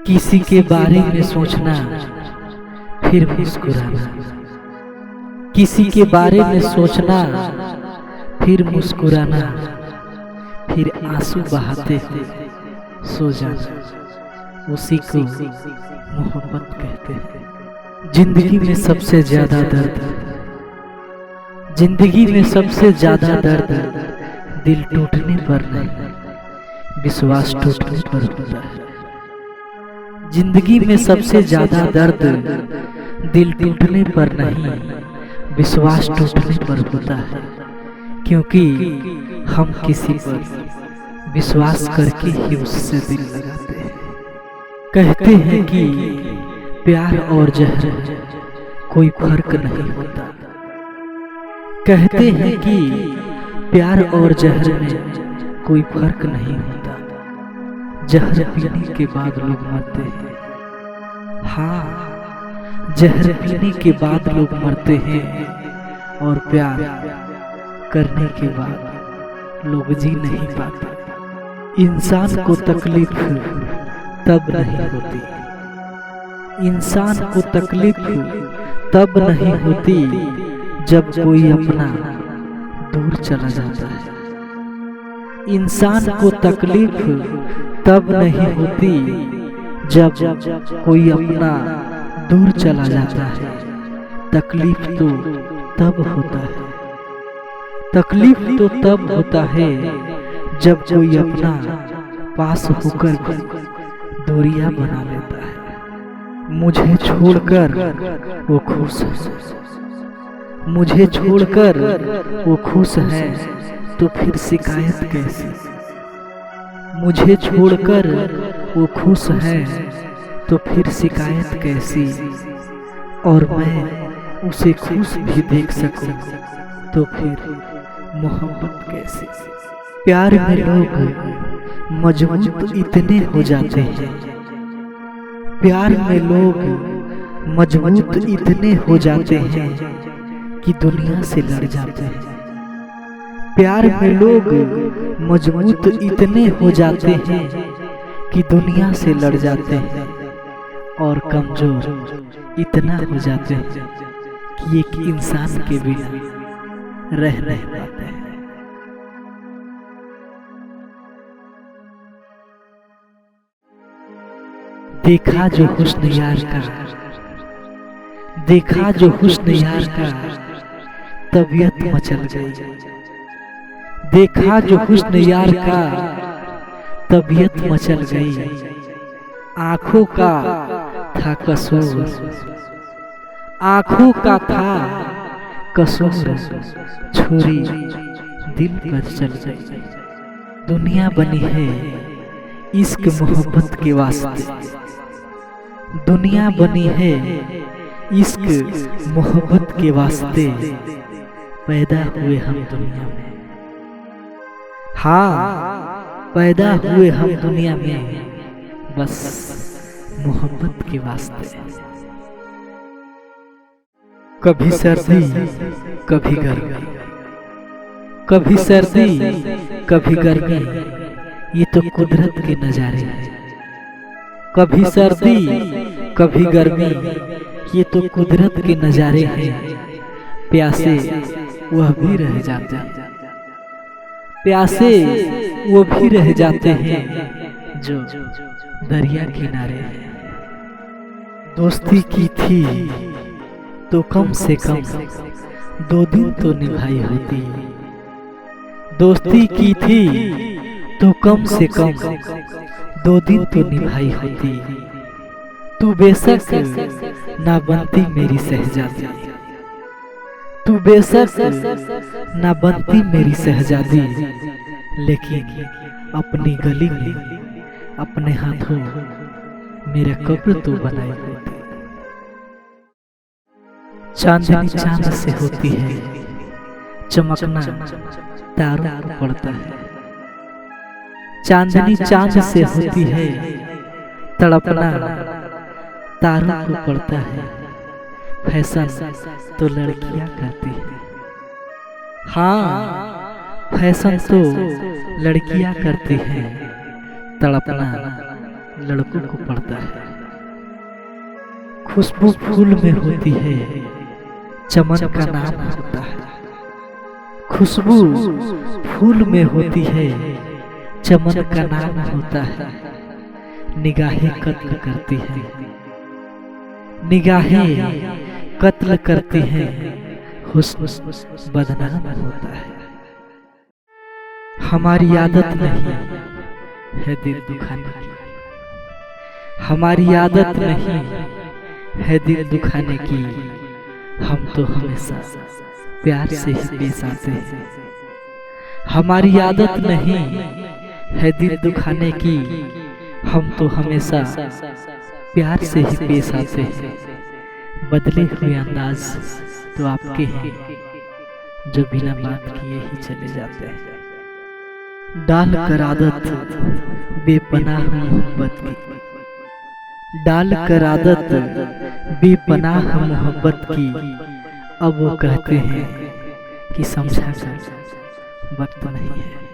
किसी के बारे में सोचना फिर मुस्कुराना, किसी के बारे में सोचना फिर मुस्कुराना, फिर आंसू बहाते सो जाना, उसी को मोहब्बत कहते हैं। जिंदगी में सबसे ज्यादा दर्द, जिंदगी में सबसे ज्यादा दर्द दिल टूटने पर नहीं, विश्वास टूटने पर होता है। जिंदगी में सबसे ज्यादा दर्द दिल टूटने पर नहीं, विश्वास टूटने पर होता है। क्योंकि हम किसी पर विश्वास करके ही उससे दिल लगाते हैं। कहते हैं कि प्यार और जहर कोई फर्क नहीं होता, कहते हैं कि प्यार और जहर में कोई फर्क नहीं होता। जहर पीने के बाद लोग मरते हैं, हाँ जहर पीने के बाद लोग मरते हैं, और प्यार करने के बाद लोग जी नहीं पाते। इंसान को तकलीफ तब नहीं होती, इंसान को तकलीफ तब नहीं होती जब कोई अपना दूर चला जाता है। इंसान को तकलीफ तब नहीं होती जब कोई अपना दूर चला जाता है। तकलीफ तो तब होता है, तकलीफ तो तब होता है जब कोई अपना पास होकर भी दूरियां बना लेता है। मुझे छोड़कर वो खुश है, मुझे छोड़कर वो खुश है, तो फिर शिकायत कैसी। मुझे छोड़कर वो खुश है, तो फिर शिकायत कैसी। और मैं उसे खुश भी देख सकूं, तो फिर मोहब्बत कैसी। प्यार में लोग मजबूत इतने हो जाते हैं, प्यार में लोग मजबूत इतने हो जाते हैं कि दुनिया से लड़ जाते हैं। प्यार में लोग मजबूत इतने हो जाते हैं कि दुनिया से लड़ जाते हैं, और कमजोर इतना हो जाते हैं कि एक इंसान के बिना रह नहीं पाते हैं। देखा जो हुस्न यार का, देखा जो हुस्न यार का, तबीयत मचल गई। देखा जो हुस्न यार का, तबीयत मचल गई। आंखों का था कसूर, आंखों का था कसूर, छुरी दिल पर चल गई। दुनिया बनी है इश्क मोहब्बत के वास्ते, दुनिया बनी है इश्क मोहब्बत के वास्ते। पैदा हुए हम दुनिया में, हाँ पैदा हुए हम दुनिया में बस मोहब्बत के वास्ते। कभी सर्दी कभी गर्मी, कभी सर्दी कभी गर्मी, ये तो कुदरत के नजारे हैं। कभी सर्दी कभी गर्मी, ये तो कुदरत के नजारे हैं। प्यासे वह भी रह जाते हैं, प्यासे वो भी रह जाते हैं जो दरिया किनारे हैं। दोस्ती की थी तो कम से कम 2 दिन तो निभाई होती, दोस्ती की थी तो कम से कम 2 दिन तो निभाई होती। तू बेशक ना बनती मेरी शहजादी, तू बेशक ना बनती मेरी शहजादी, लेकिन अपनी गली में अपने हाथों मेरा कब्र तो बनाई होती। चांदनी चांद से होती है, चमकना तारों को पड़ता है। चांदनी चांद से होती है, तड़पना तारों को पड़ता है। फैशन तो लड़कियां करती हैं, हाँ फैशन तो लड़कियां करती हैं, तड़पना लड़कों को पड़ता है। खुशबू फूल में होती है, चमन का नाम होता है। खुशबू फूल में होती है, चमन का नाम होता है। निगाहें कत्ल करती है, निगाहें कत्ल करती हैं, हुस्न बदनाम होता है। हमारी आदत नहीं है दिल दुखाने की, हमारी आदत नहीं है दिल दुखाने की। हम तो हमेशा प्यार से ही पेश आते हैं। हमारी आदत नहीं है दिल दुखाने की, हम तो हमेशा प्यार से ही पेश आते हैं। बदले हुए अंदाज तो आपके हैं, जो बिना बात किए ही चले जाते हैं। डाल कर आदत बेपनाह मोहब्बत की, डाल कर आदत बेपनाह मोहब्बत की। अब वो कहते हैं कि समझा कर वक्त नहीं है।